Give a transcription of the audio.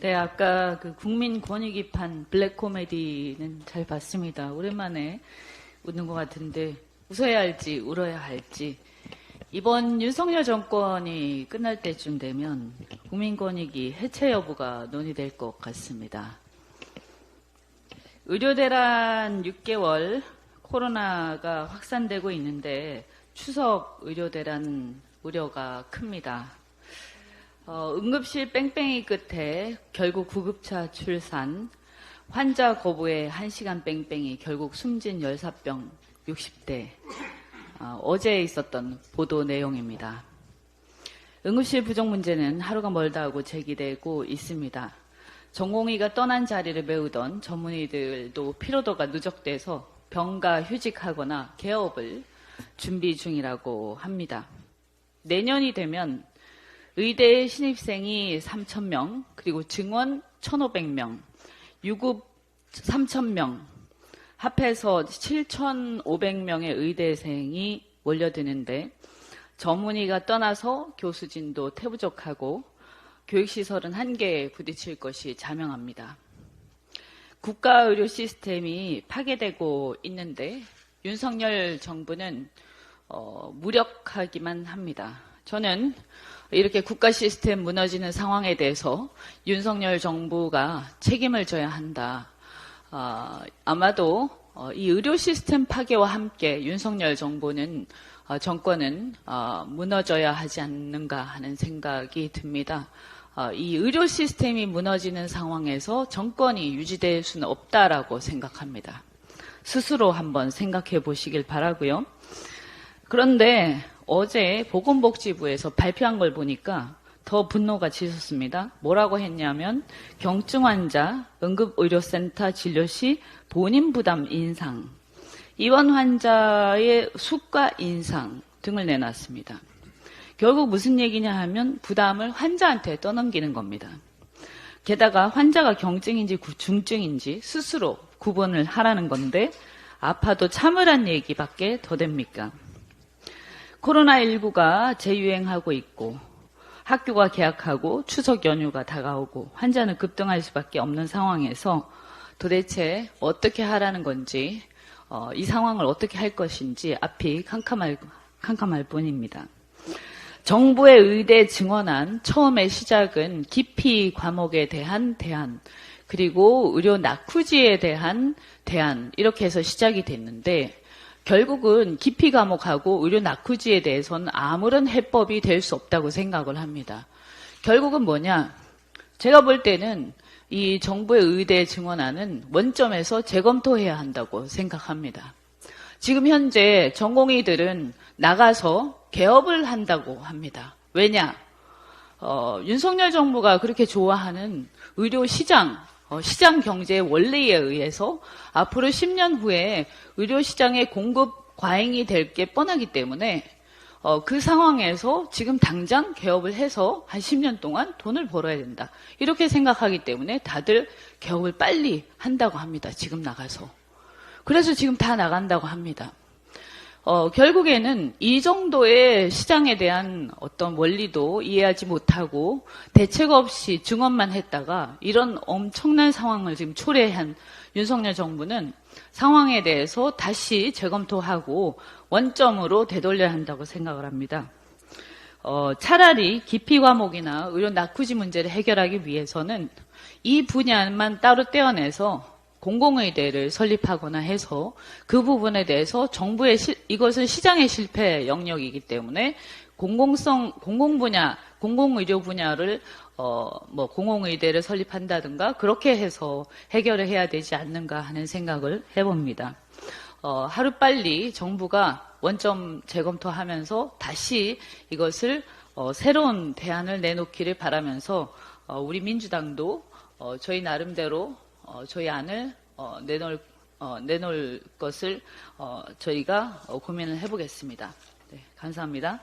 네, 아까 그 국민 권익위판 블랙 코미디는 잘 봤습니다. 오랜만에 웃는 것 같은데 웃어야 할지 울어야 할지 이번 윤석열 정권이 끝날 때쯤 되면 국민 권익위 해체 여부가 논의될 것 같습니다. 의료대란 6개월 코로나가 확산되고 있는데 추석 의료대란 우려가 큽니다. 응급실 뺑뺑이 끝에 결국 구급차 출산, 환자 거부에 1시간 뺑뺑이 결국 숨진 열사병 60대 어제 있었던 보도 내용입니다. 응급실 부족 문제는 하루가 멀다 하고 제기되고 있습니다. 전공의가 떠난 자리를 메우던 전문의들도 피로도가 누적돼서 병가 휴직하거나 개업을 준비 중이라고 합니다. 내년이 되면 의대 신입생이 3,000명, 그리고 증원 1,500명, 유급 3,000명, 합해서 7,500명의 의대생이 몰려드는데 전문의가 떠나서 교수진도 태부족하고 교육시설은 한계에 부딪힐 것이 자명합니다. 국가의료 시스템이 파괴되고 있는데 윤석열 정부는 무력하기만 합니다. 저는 이렇게 국가 시스템 무너지는 상황에 대해서 윤석열 정부가 책임을 져야 한다. 아마도 이 의료 시스템 파괴와 함께 윤석열 정권은 무너져야 하지 않는가 하는 생각이 듭니다. 이 의료 시스템이 무너지는 상황에서 정권이 유지될 수는 없다라고 생각합니다. 스스로 한번 생각해 보시길 바라고요. 그런데 어제 보건복지부에서 발표한 걸 보니까 더 분노가 치솟습니다. 뭐라고 했냐면 경증 환자 응급의료센터 진료 시 본인 부담 인상, 입원 환자의 수가 인상 등을 내놨습니다. 결국 무슨 얘기냐 하면 부담을 환자한테 떠넘기는 겁니다. 게다가 환자가 경증인지 중증인지 스스로 구분을 하라는 건데 아파도 참으란 얘기밖에 더 됩니까? 코로나19가 재유행하고 있고 학교가 개학하고 추석 연휴가 다가오고 환자는 급등할 수밖에 없는 상황에서 도대체 어떻게 하라는 건지 이 상황을 어떻게 할 것인지 앞이 캄캄할 뿐입니다. 정부의 의대 증원안 처음에 시작은 기피 과목에 대한 대안 그리고 의료 낙후지에 대한 대안 이렇게 해서 시작이 됐는데 결국은 기피 과목하고 의료 낙후지에 대해서는 아무런 해법이 될 수 없다고 생각을 합니다. 결국은 뭐냐? 제가 볼 때는 이 정부의 의대 증원안은 원점에서 재검토해야 한다고 생각합니다. 지금 현재 전공의들은 나가서 개업을 한다고 합니다. 왜냐? 윤석열 정부가 그렇게 좋아하는 의료 시장 경제의 원리에 의해서 앞으로 10년 후에 의료시장의 공급 과잉이 될 게 뻔하기 때문에 그 상황에서 지금 당장 개업을 해서 한 10년 동안 돈을 벌어야 된다. 이렇게 생각하기 때문에 다들 개업을 빨리 한다고 합니다. 지금 나가서. 그래서 지금 다 나간다고 합니다. 결국에는 이 정도의 시장에 대한 어떤 원리도 이해하지 못하고 대책 없이 증언만 했다가 이런 엄청난 상황을 지금 초래한 윤석열 정부는 상황에 대해서 다시 재검토하고 원점으로 되돌려야 한다고 생각을 합니다. 차라리 기피 과목이나 의료 낙후지 문제를 해결하기 위해서는 이 분야만 따로 떼어내서 공공의대를 설립하거나 해서 그 부분에 대해서 정부의 이것은 시장의 실패 영역이기 때문에 공공의료 분야를 공공의대를 설립한다든가 그렇게 해서 해결을 해야 되지 않는가 하는 생각을 해봅니다. 하루빨리 정부가 원점 재검토하면서 다시 이것을 새로운 대안을 내놓기를 바라면서 우리 민주당도 저희 나름대로 저희 안을 내놓을 것을 저희가 고민을 해보겠습니다. 네, 감사합니다.